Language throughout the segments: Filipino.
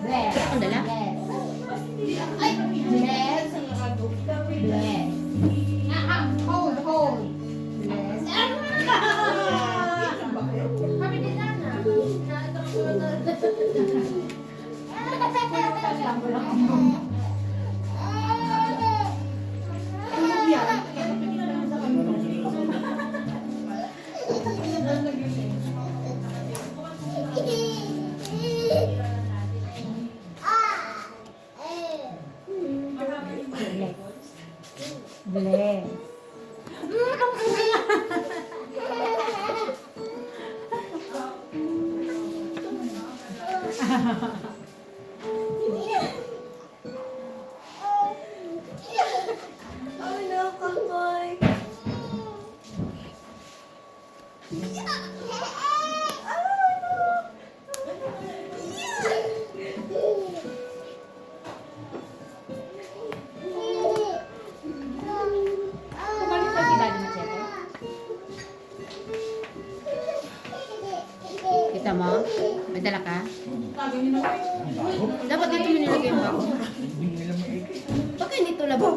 Bless. Ang dala? Ay! Bless. Bless. Hold, hold. Bless. Kami din na. Bless. Ay, nakakoy. Kumalit pa sila din siya. Kita mo? May dala ka? Dapat dito mo nilagay yung bako. Baka dito labo.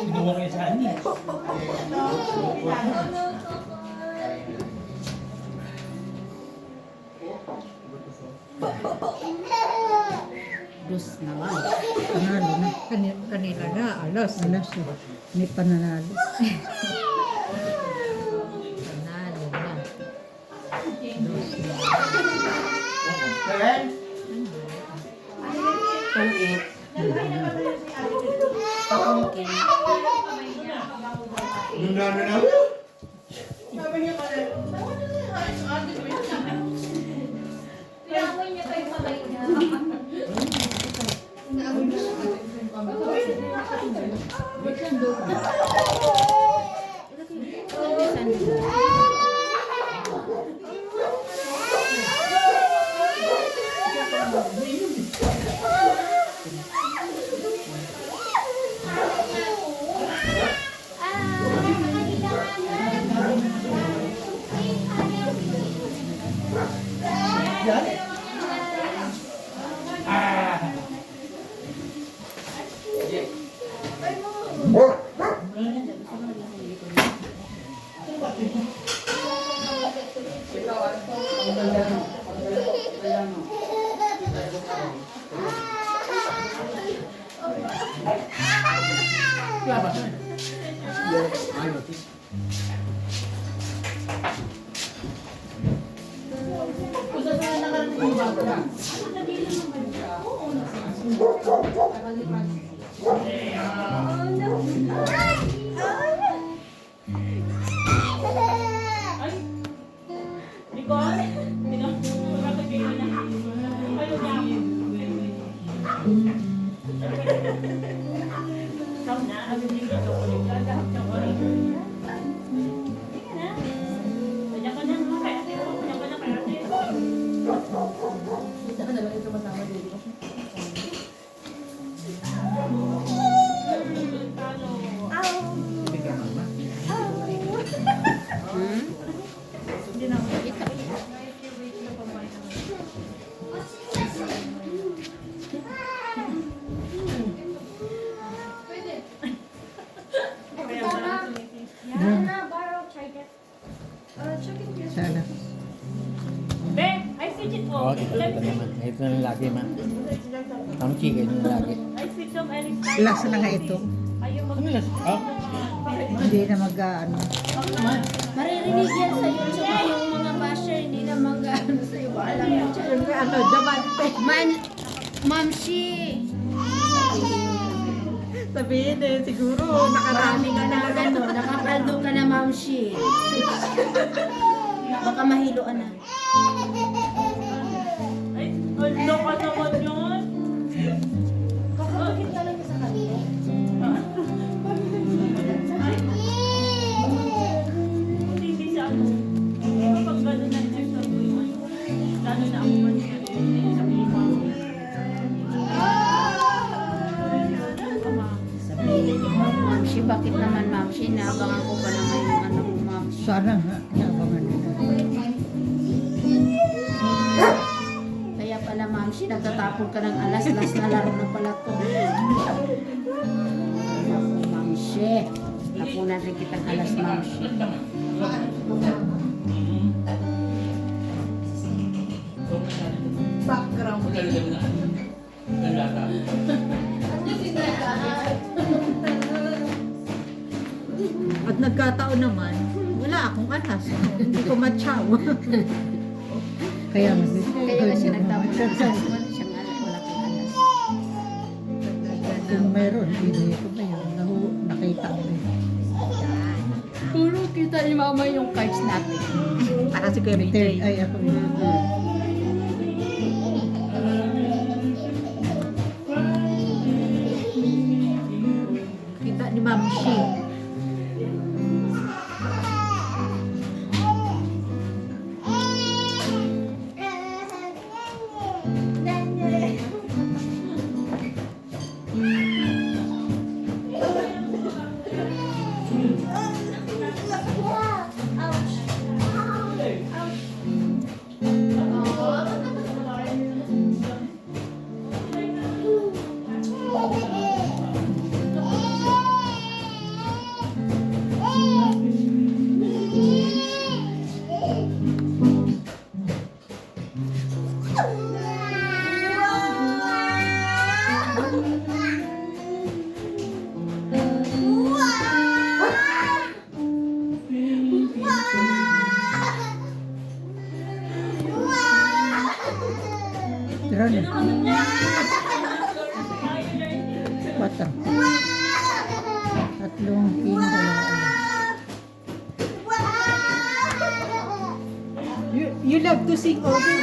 Ginawa kayo sa akin eh. Dus naman. Panalo na. Kanila na, alas. Alas. May pananalo. Panalo na. Dos na. Pangit. Pangkin. Sana. Oo, ito naman. Ito na lagi, ma. Ang chika, ito na lagi. Lasa na nga ito. Ano las? Oh? Hindi na mag-ano. Maririnig yan sa YouTube yung mga basher, hindi na mag-ano sa'yo. Alam mo siya. Yung ano, Diamante. Mamshi! Sabihin eh, siguro Marami nakarami ka na gano'n, nakapaldo ka na Mamshi. Baka mahiloan na. Ay, ano ka naman yun? Kakabagin talaga sa kanila. Hindi siya ano. Kapag gano'n na niya sa buhay, lalo na ako man siya. Sabihin mo. Sabihin mo, Mamshi, bakit naman Mamshi? Naabangan ko pa naman yung ano mo Mamshi. Sana nga, naabangan pala, ma'am. Nagtatapon ka ng alas. Last na laro na pala to. Ma'am She. Tapunan rin kitang alas, ma'am She. Background. At nagkataon naman, wala akong alas. Hindi ko matsaw. Kaya Kaya siya nagtapon ng alas. Wala siyang alas. Wala kang alas. Kung meron, hindi ko ba yun? Nakita ko rin. Puro kita ni mama yung cards natin. Para si Kuya Third ay ako yun. Kita ni Ma'am Shi. Ron. Bata. Tatlong king, dalawa. You love to sing over?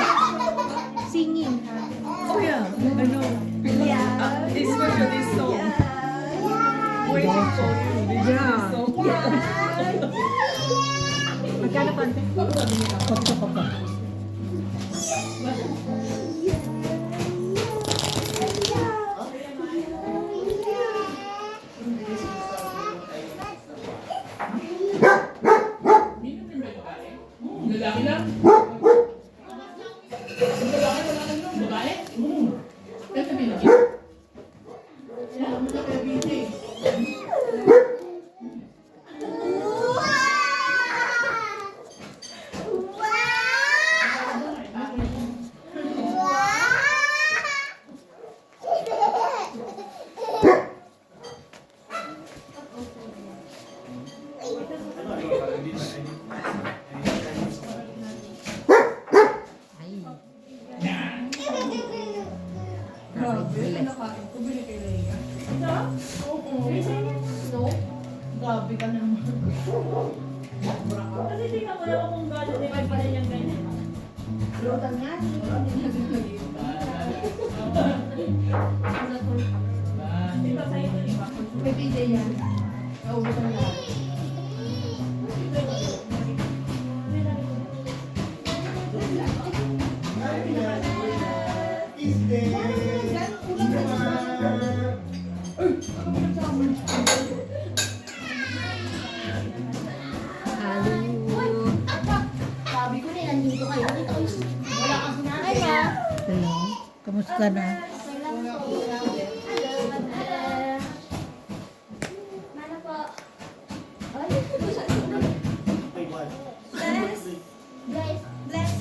Singing. Oh yeah, I know. This version is so. Waiting for you. Yeah. So. Magkano konti? Konti ko pa. Lalaki lang? Babae? Ito binigyan. Grabe ka naman. Kasi tingnan mo naman kung gano'n nila pala niyang ganyan. Lutan nga. Ito sa'yo ito, di ba? May PJ yan. Naubusan na. Sabi ko na nandito kayo. Wala kang sinabi. Ay, ma. Hello. Kamusta na? Mana po? Guys, bless.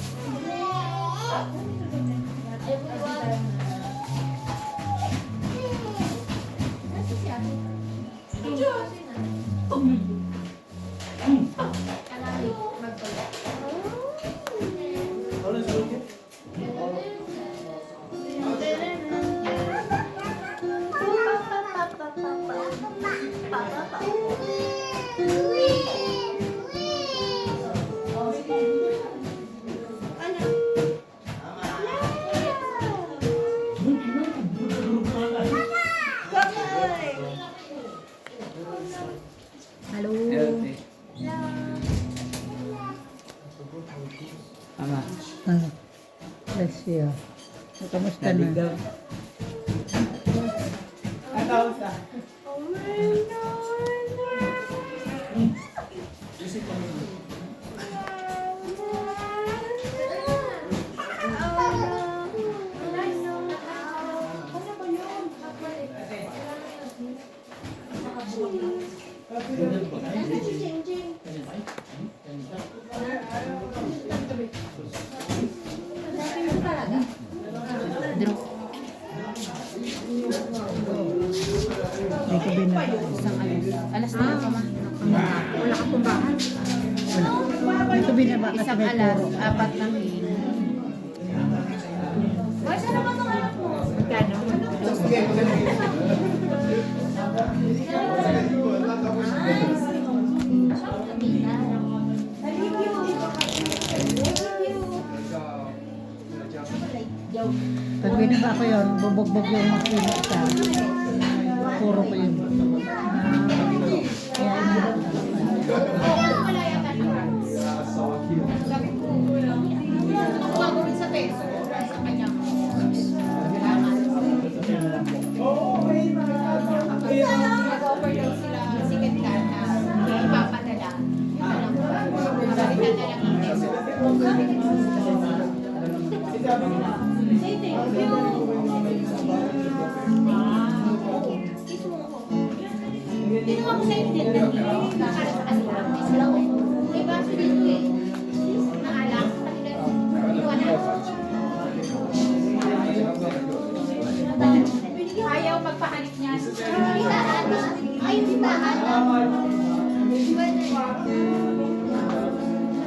Everyone. Nasa siya? Kalali, magpala. Hello. Ama. Bless you. Kamusta na? binaba kasi Isang may alas, puro. 4 na kilo. Boy, saan naman itong anak mo? Magkano? Pag binaba ko yun, bubugbog yung makina isa. Puro ko yun. Kaya hindi ko Gagawin sa peso. Sa kanya. Mag-offer daw sila sikat ka na papadala. Balikan na lang ang peso. Kinuha ko sa inyo din para sa kanila. Sila ko. May baso dito eh. Naalak sa kanila. Kinuha na. Ayaw magpahalit niya. Titahan. Ayaw titahan.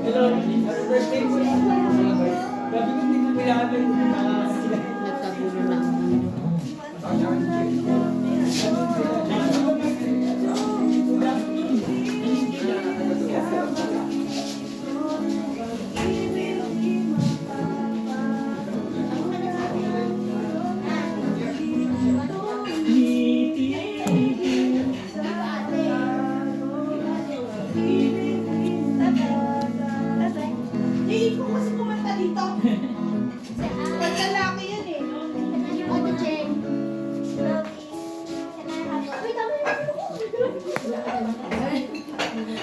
Hello, happy birthday po. Gabi ko din na pinakabay sila. Nagkagulo lang. Hindi ko kasi kumanta dito. Pagkalaki yan eh. Ano, Jen?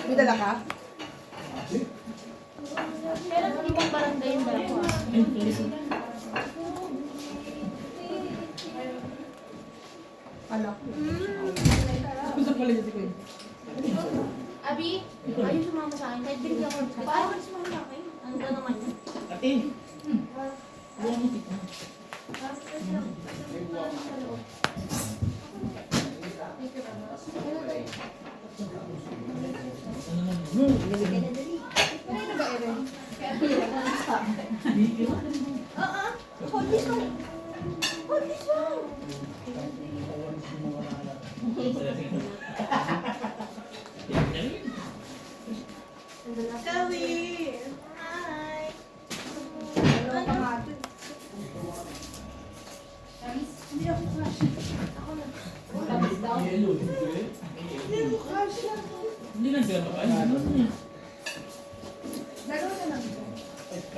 May dala ka? Pero hindi pang barangay yung dala ko ah. Ano? Gusto pala si Queen. Abi, ayaw sumama sa akin. Kahit bigla ko. Paano ka sumama sa akin? Ang gano'n naman yun. Ate. Buwan mo tita. Hold this one. Hold this one. Kawi. Hi. Ano ka nga dun? Hindi ako crush. Ako na. Yellow. Hindi ako crush. Hindi lang sila makain. Dalawa na lang.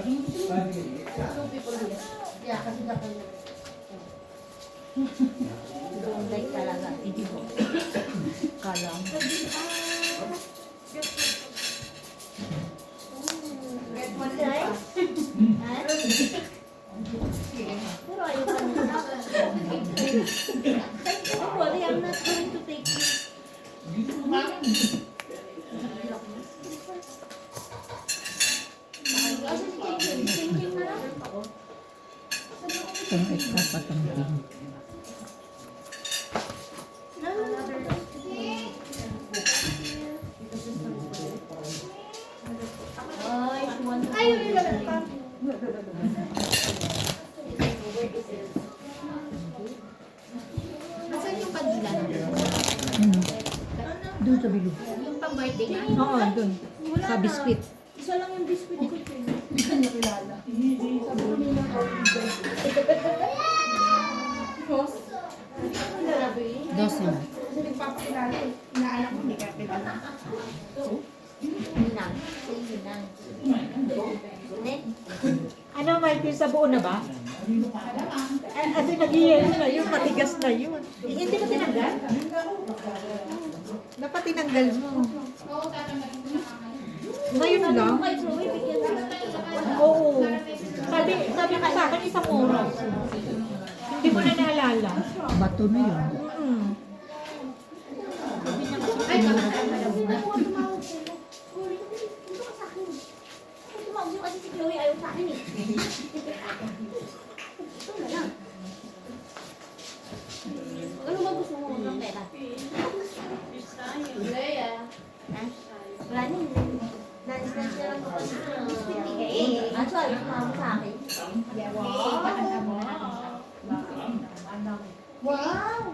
Two people here. Yeah, kasi dapat yun. Don't like talaga. Hindi ko. Kala mo. Get one na. Pero ayaw pa nila. Don't worry, I'm not going to take you. Kasi changing na lang. Itong extra patangking. Ay, she wants to Ayaw nila lang pa. Nasaan yung padila na? Doon sa bilog. Yung pang-birthday na? Oo, doon. Sa biscuit. Isa lang yung biscuit ko. Hindi ka niya kilala. Sabi ko nila ako. Boss? Hindi ka kilala ba eh? Dos na. Kasi nagpapakilala eh. Inaanak mo, hindi ka kilala. Ninang. Say Ninang. Net? Ano, Michael, sa buo na ba? Kasi nag-iyan na yun, matigas na yun. Hindi mo tinanggal? Dapat tinanggal mo. Oo, tatanggalin ko na kakain. Ngayon lang? Microwave, bigyan mo. Oo. Sabi ka sa akin, isang oras. Hindi ko na naalala. Bato na yun. Ay, kakasama na muna. Tumawag mo kasi si Chloe ayaw sa akin eh. Ito na lang. Ano ba gusto mo ng pera? Leia. Wala na yun. Nais na siya. Actually, mama sa akin. Wow!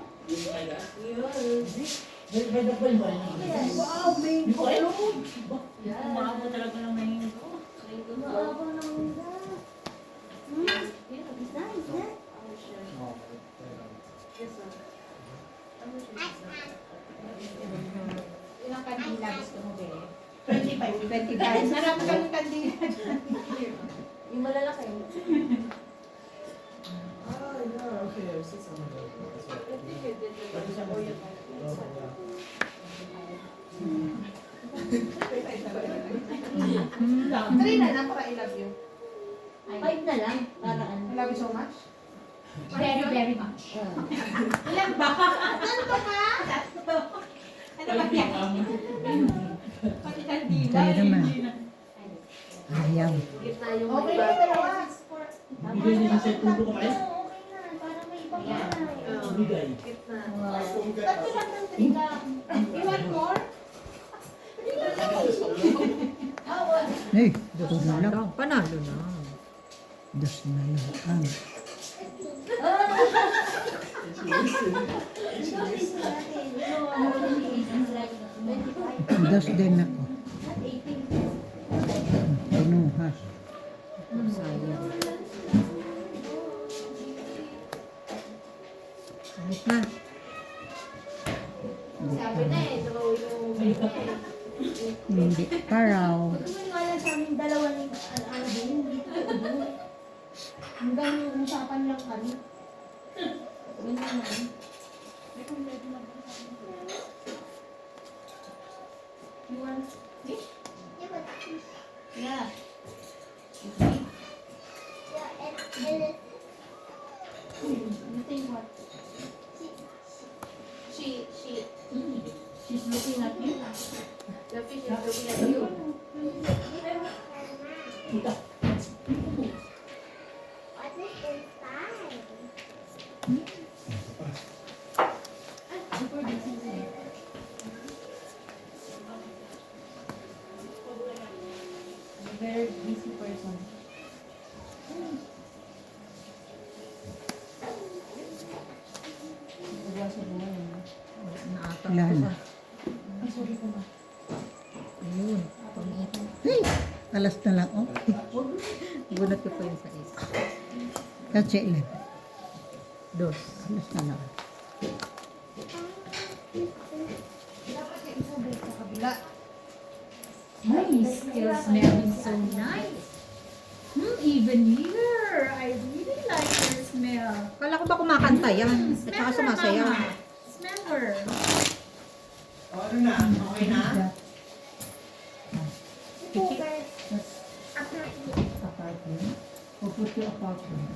Umaabot talaga ng mahingin ko. Maabang ng ulan. Nice, yeah. Ilang kandila gusto mo, Be? 25. 25. Sarap ka ng kandila. Yung malalaki. Three na lang para I love you. 5 na lang. Para ano. I love you so much. Very, very much. Ilan ba? Tatlo ka? Tatlo. Ano ba yan? Pati kandila. Tayo naman. Ayaw. Gitna yung Okay, may dalawa. Bigay niya sa tulo ko kayo. Okay na. Para may ibang na. Bigay. Gitna. Tatlo lang ng three lang. You want more? Eh, dos na lang. Panalo na. Dos na lang. Dos din ako. Pinuhas. Sayang. Alit na. Sabi na eh. Draw yung bait niya eh. Hindi pa raw. Huwag mo nga lang sa amin dalawa ni ano din. Hindi ko hanggang yung usapan lang kami. Ganyan naman. You want this? Yeah. You think what? She's looking at you. The fish is looking at you. Very busy person. Wala na. Ayun. Hey! Alas na lang. Oh. Gunat ko pa yun sa isa. Kasi lang. Dos. Alas na lang. Nice. Still smelling so nice. Even here. I really like your smell. Kala ko ba kumakanta yan? At saka sumasayaw. Smell her. Ano na? Okay na? Apartment? O puti apartment?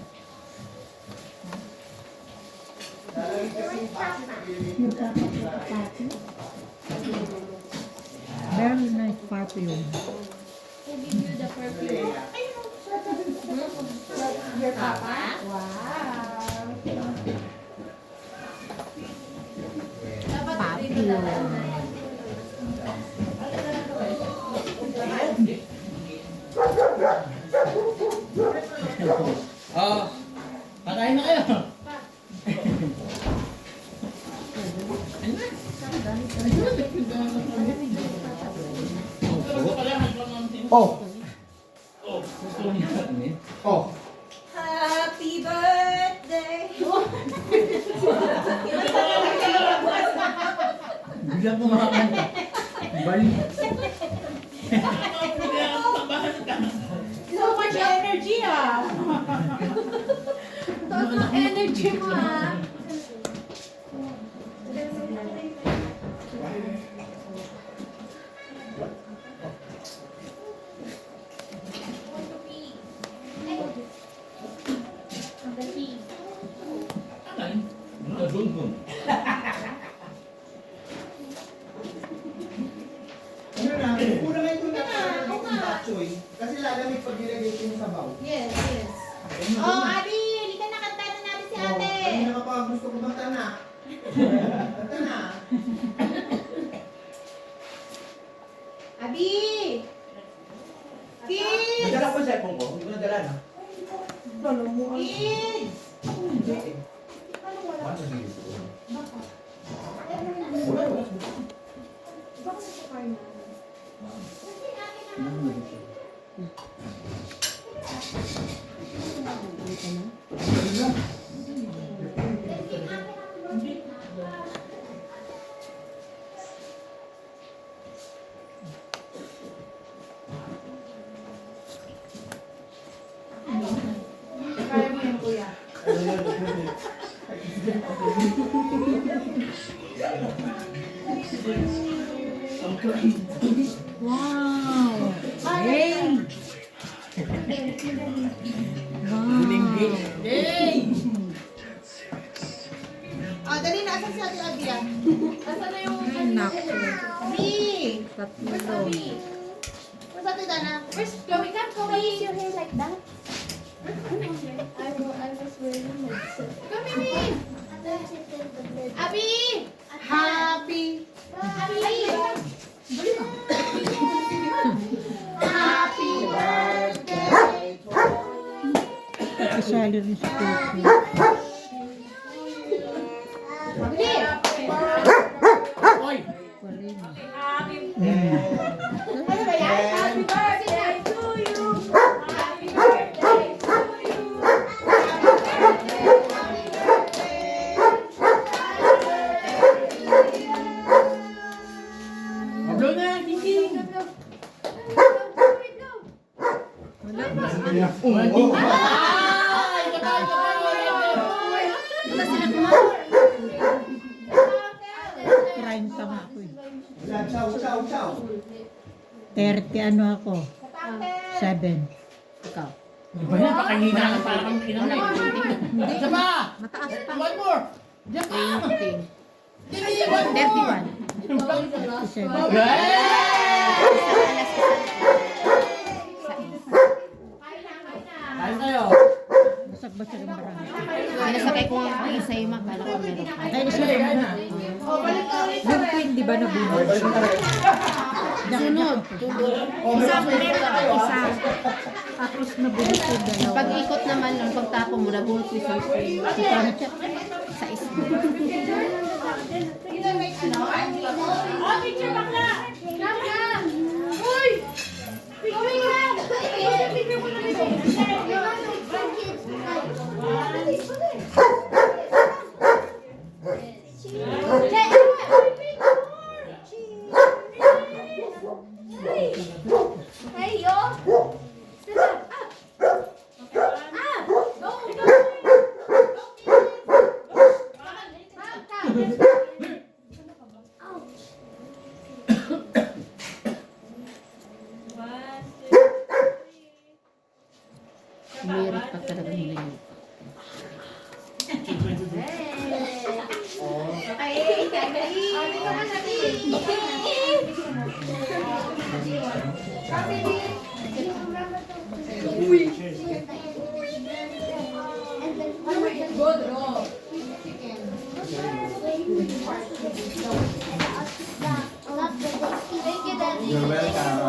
Yung apartment? Very nice perfume. Who give you the perfume? Your papa? Oh, kakain na kayo. Oh. Oh. Happy birthday! Bigla po makakanta. Balik. So much energy, ah! Taas ng energy mo, ah! Ano na? Una nga ito na Choy. Kasi lalamig pag nilagay ito yung sabaw. Yes, yes. Oh, Abi! Hindi ka nakanta na natin si ate! Kanina ka pa gusto ko bang tana? Kanta na. Abi! Kids! Nadala ko yung cellphone ko. Hindi ko nadala na. Alam mo, ano? Kids! Hindi eh. Ano wala? Ano hindi ko? Baka sa car na. Kaya mo yan, kuya. Wow! Hey! Oh, dali na. Asan si Ate Abby yan? Asan na yung... Ay, naku. Abby! Tatlo. Where's Abby? Where's Ate Dana? Where's Chloe? Come, Why Chloe! is your hair like that? I was wearing like this. Come, Mimi! Abby! Happy! Abby! Happy birthday to Kasali rin si Coco. Abby! Oy! Parin. Ano ba yan? Happy birthday to you! Happy birthday to you! Hablo na! Kiki! Wala ba? Oo. Ay! Patay! Crime tama ako eh. Yan, chow, chow, chow. 30 ano ako? 7. Ikaw? Iba yan, pakahina ka parang kinamay. Hindi. Isa pa! Mataas pa. One more! Diyan pa! 20. Hindi, one more! 31. 37. Kain tayo! Basag-basag ang marami. Sinasakay ko nga ang isa yung makala ko meron pa. Ay, isa Kain lang. na! Yung queen, di ba nabunod? Sunod, tulog. Isa pa rin Isa. Tapos nabunod yung dalawa. Pag ikot naman lang, pagtapon mo, nabulot ko isang spray. Pangit siya. Sa isa. Oh, picture bakla! Hey, yo! Sit up! Umirit pa talaga nila yun. You're welcome.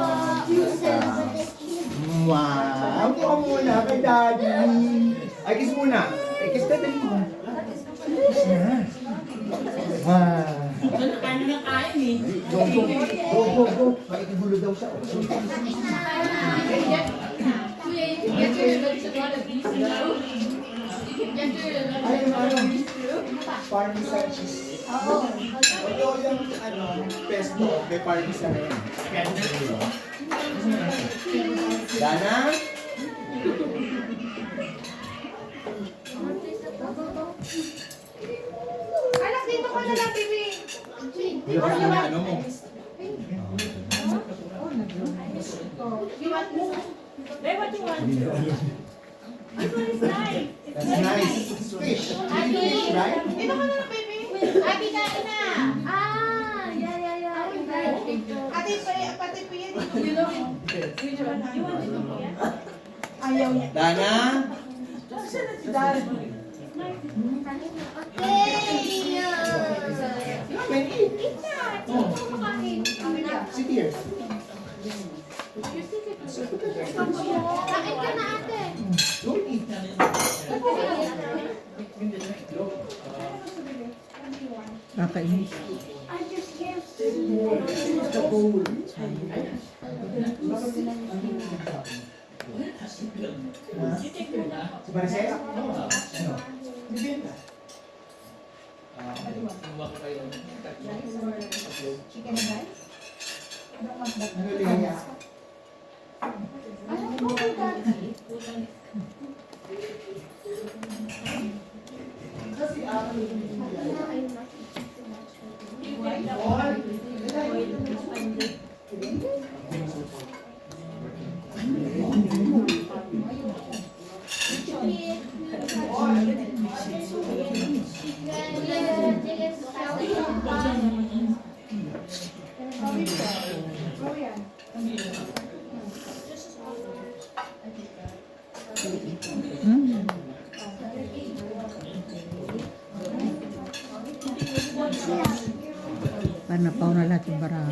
Wow! Upo ka muna kay Daddy. Ay, kiss muna. Ay, kiss ka dali mo. Kiss na. Wow! Kain na kain eh! Go, go. Go, go, go. Makikibulo daw siya. Ay, yung ano? Parmesan cheese. Although yung pesto, may parmesan na yun. Dana? Anak, dito ka na lang, baby. Wala ka na ano mo. Hey, what you want? This one is nice. That's nice. It's fish. Fish, right? Dito ka na lang, baby. Abby, kain na. Ate, pati po yan. Ayaw niya. Dana? Saan na si Dad? Come and eat. Sit here. Kain ka na ate. Don't eat. Kakainis. Si Maricela? Ano? Bibenta. Chicken and rice? Ano liya? Ano po po dati? Hmm. Panapaw na lahat yung barako.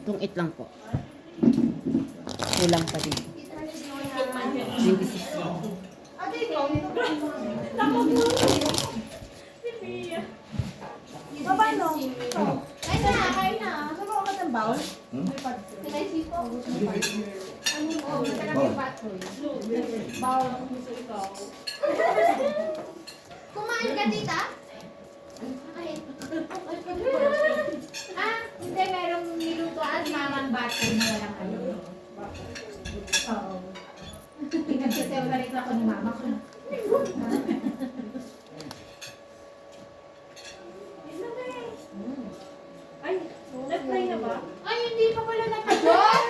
Tungit lang po. Kulang pa din. 26. Paano? Kain na, kain na. Ano ba ang bowl? Pinaisip ko. Ano ko? Masarap yung patoy. Bowl. Kumain ka, tita? Hindi, merong nilutoan mamang batter na walang ano. Oo. Pinag-separate ako ni mama ko. Ay, nag-try na ba? Ay, hindi pa pala nakajot!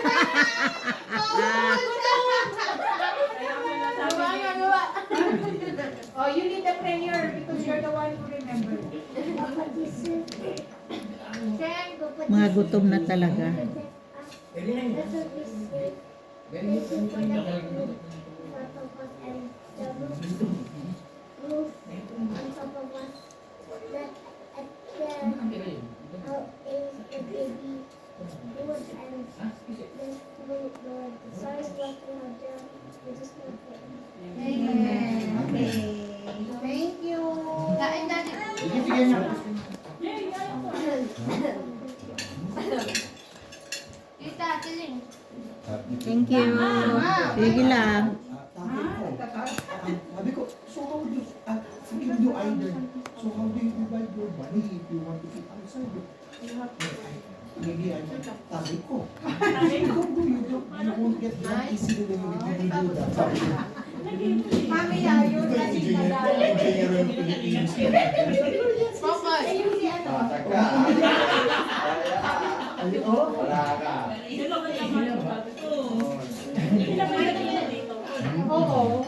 Oh, you need the prayer because you're the one who remembers. Mga gutom na talaga. Amen. Okay. Thank you. Kain dati. Bigyan niya. Tita, tiling. Thank you. Sige lang. Sabi ko, so how do you do either? So how do you divide your money if you want to eat outside? You have to. Maybe I'm sabi ko. How do you do? You won't get drunk easily when you do that. Sabi ko. Mami, yun kasi madali. Engineer ng Philippines. Focus. Wala ka. Hindi naman naman yung sabi ko. Hindi naman yung dito. Oo.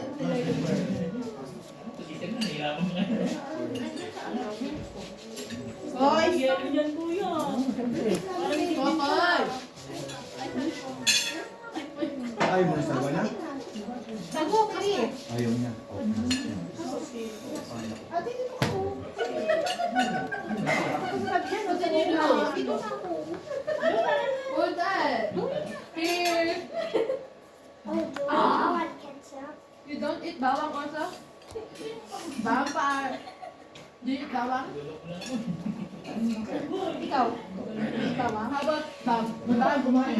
Hoy, yan kuya. Focus. Ayaw mo na sa wala? Tago, kasi. Ayaw niya. Ate, dito ako. Dito na ako. Hold that. Here. You don't eat bawang also? Bawang pa. Do you eat bawang? Ikaw? Eat bawang? How about bawang?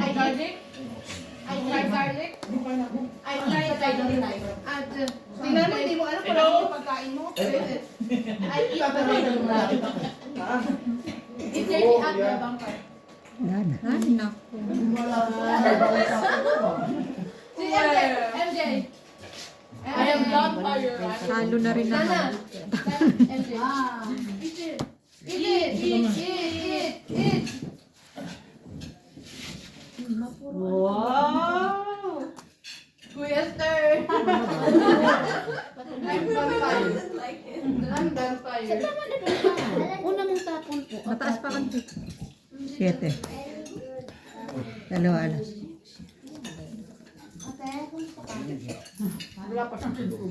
I garlic? I try garlic? I try garlic. At Tingnan mo, hindi mo alam kung ano yung pagkain mo. I eat bawang. If there's the add bawang pa. Wala na. Ay, naku. Si MJ. I am not fire. Halo na rin Nana. naman. MJ. Eat. Wow! Kuya Stir. I'm done fire. I'm done fire. Una mong tapon po. Mataas pa kanti. 7. Dalawa alas.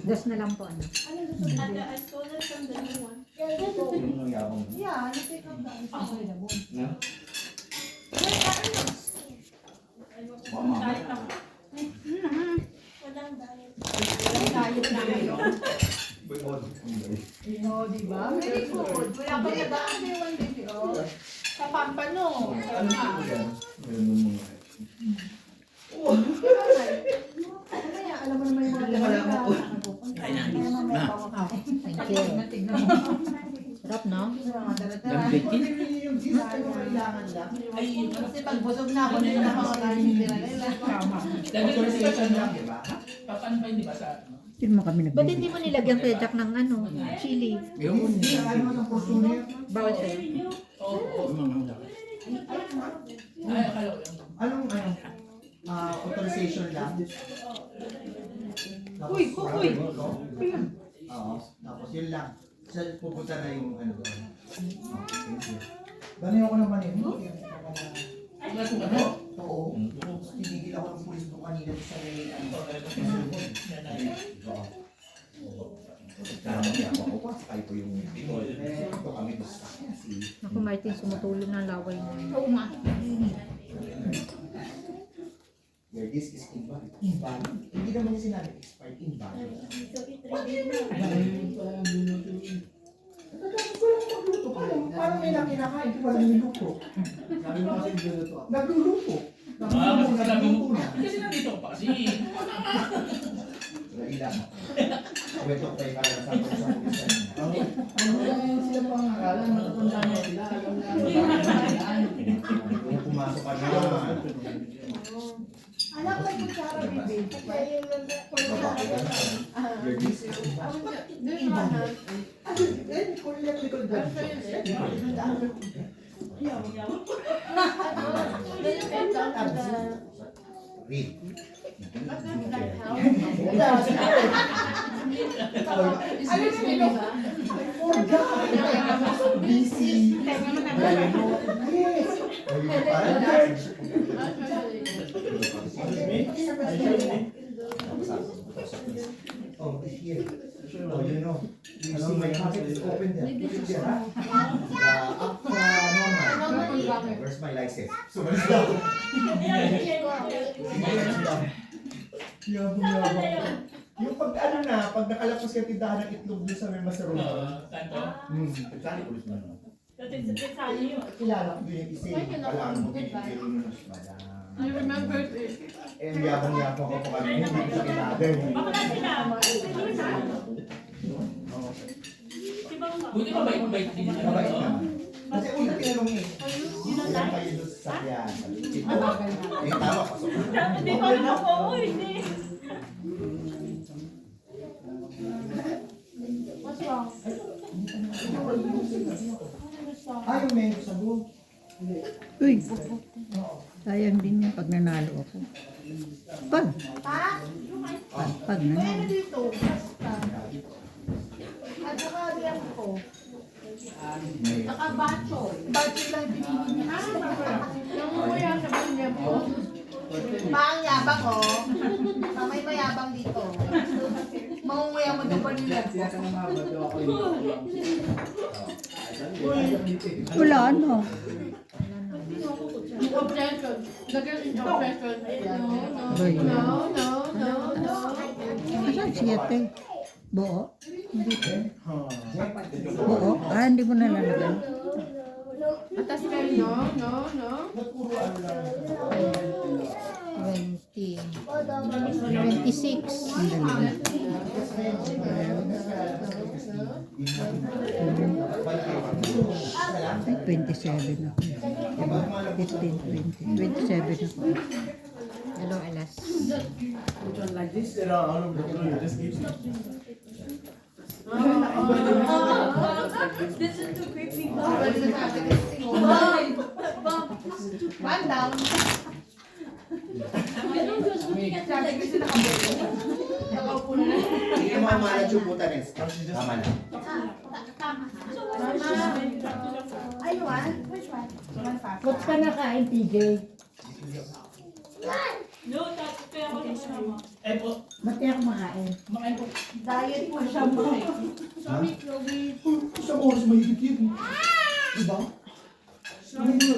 Dos na lang po, ano. Ate, I told her from the new one. Yung yabang mo. Yeah, na-take up the ice available. Na? Kahit ako. Walang diet. Diet na ngayon. No, di ba? Very good. Wala ba na daan day one baby? Oh. Sa Pampano. Ano po yan? Meron ng mga... Kaya alam mo naman yung mga Thank you. Sarap, no? Dampitin. Yung gist, ano kailangan lang? Kasi pag busog na ako nila na mga kanin nila nila. Authorization lang, di ba? Paano ba hindi ba sa... Hindi mo kami Ba't hindi mo nilagyan kay Jack ng ano, chili? Yung Hindi, ano ang porsyonero? Bawal sa'yo. Oo. Ay, akala ko lang. Anong authorization lang? Uy, kukoy. Oo, tapos yun lang. So, pupunta na yung ano doon. Thank you. Bani ako naman eh. Wala ko ano? Oo. Tinigil ako ng pulis doon kanina sa ako pa, sakay ko yung ito kami basta si... Ako, Martin, sumutulong ng laway mo. Oo nga. Where this is invalid. Invalid. Hindi naman niya sinabi expired, invalid. Parang may nakinakain, di ba niluluto? Sabi mo kasi niluluto ako. Nagluluto. Nagluluto na. Kasi nandito ko pa kasi. Ilan. Kwento ko tayo kaya sa pulisan. Sila pa ang akala, matatanda na sila. Alam na. Kung pumasok ka na. alam ko yung Sarah baby. Kaya yung Babae ka na. Where this is invalid. Invalid. Eh, kung electrical gun. Read. Ano yung nila? Busy. Yes. Oh, here. Oh, you know. You see my pocket is open there. Put it there, huh? Up normal. Where's my license? So, where's that? Yabang. Yung pag ano na, pag nakalapos ka tindahan ng itlog doon sa may masarong. Tanto? Saan ulit mo na? Sana yun. Kilala ko doon yung isa yung palaan mo, pinipiro mo na siya. I remember it. Eh, yabang-yabang ko pa kami, hindi ko siya kilala. Bakla sila. Buti mabait din siya. Mabait naman. Kasi una tinanong eh, ilan kayo doon sa sakyan? Ito. Eh, tama, pasok na. Hindi ko alam ako. Hindi. What's wrong? Yung menu sa buong. Uy, sayang din yan pag nanalo ako. Pag Meron nanalo. dito. Basta. At saka diyan ko. Saka bacho. Bacho lang pinili niya. Nangunguya sa banya mo. Paang yabang ko. May mayabang dito. Mangunguya mo doon pa nila. Wala, ano? Yung obsession. Lagyan yung obsession. Boy. No. Asan si Ate? Buo? Hindi. Buo? Hindi mo nalalagyan. Atas kayo, no. Puro ano lang. 20. 26. Ay, 27 ako. 15, 20. 27 ako. Hello, alas. One down. Sabi kasi nakabili. Nakaupo na. Sige mga manage yung puta rin. Tama na. Ay, one? Which one? One five. Ba't ka nakain, TJ? No, tapos kaya ako kasama. Eh po, Ba't kaya kumakain? makain po. Diet po siya mo. Sorry, Chloe. Isang oras mahigit yun. Diba?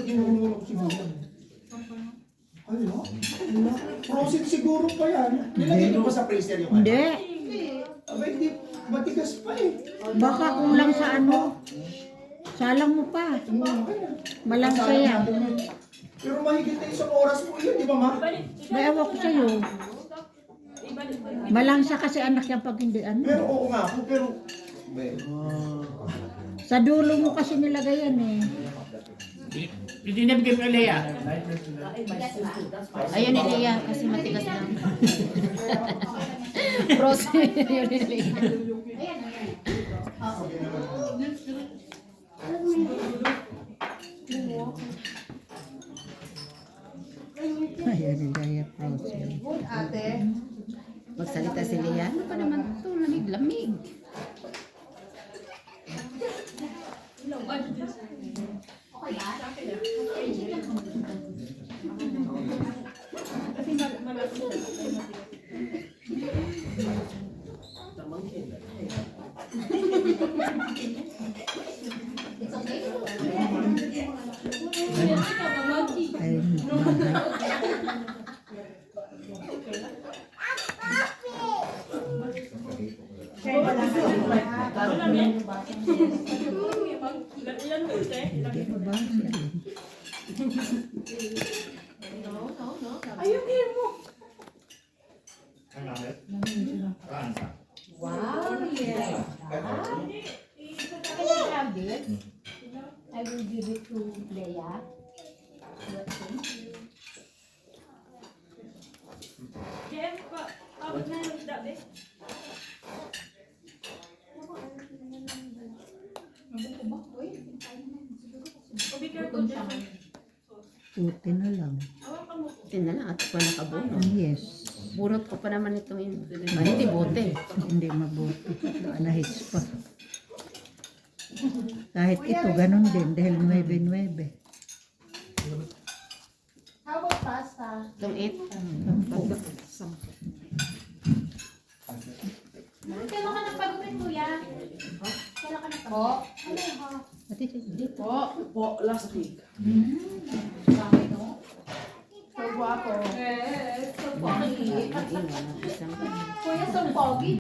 Ginugulo ko siguro. Ano? Frozen siguro pa yan. Nilagay mo ba sa freezer yung ano? Hindi. Aba, hindi. Matigas pa eh. Baka kulang sa ano. Salang mo pa. Malangsa yan. Pero mahigit na isang oras mo yun, di ba ma? May awa ko sa'yo. Malangsa kasi anak yan pag hindi ano. Pero oo nga ako, pero... Sa dulo mo kasi nilagay yan eh. Hindi na bigyan ko Lea. Ayun ni Lea kasi matigas lang. Frozen yun ni Lea. Ayan ni Lea frozen. Ate. Magsalita si Lea. Ano pa naman ito? Lamig-lamig. Ayun. Ilan ko ito eh? Hindi ko ba siya? Ayun mo. Wow, yes. Can I have this? I will give it to Leia. Jem, abot na yung dabi. O, be careful dyan. Puti na lang. Hawakan mo. Tingnan na lang at pa nakabuno. Yes. Burot ko pa naman itong yun. Hindi bote. Hindi mabuti. Nahis pa. Kahit ito, ganun din. Dahil 9-9. How about pasta? Itong 8. Kailan ka nagpagupit, kuya? Kailan ka nagpagupit? Po. Ano ha? Ate, sige. Po, last week. Bakit no? So guwapo. So pogi. Isang Kuya, so pogi.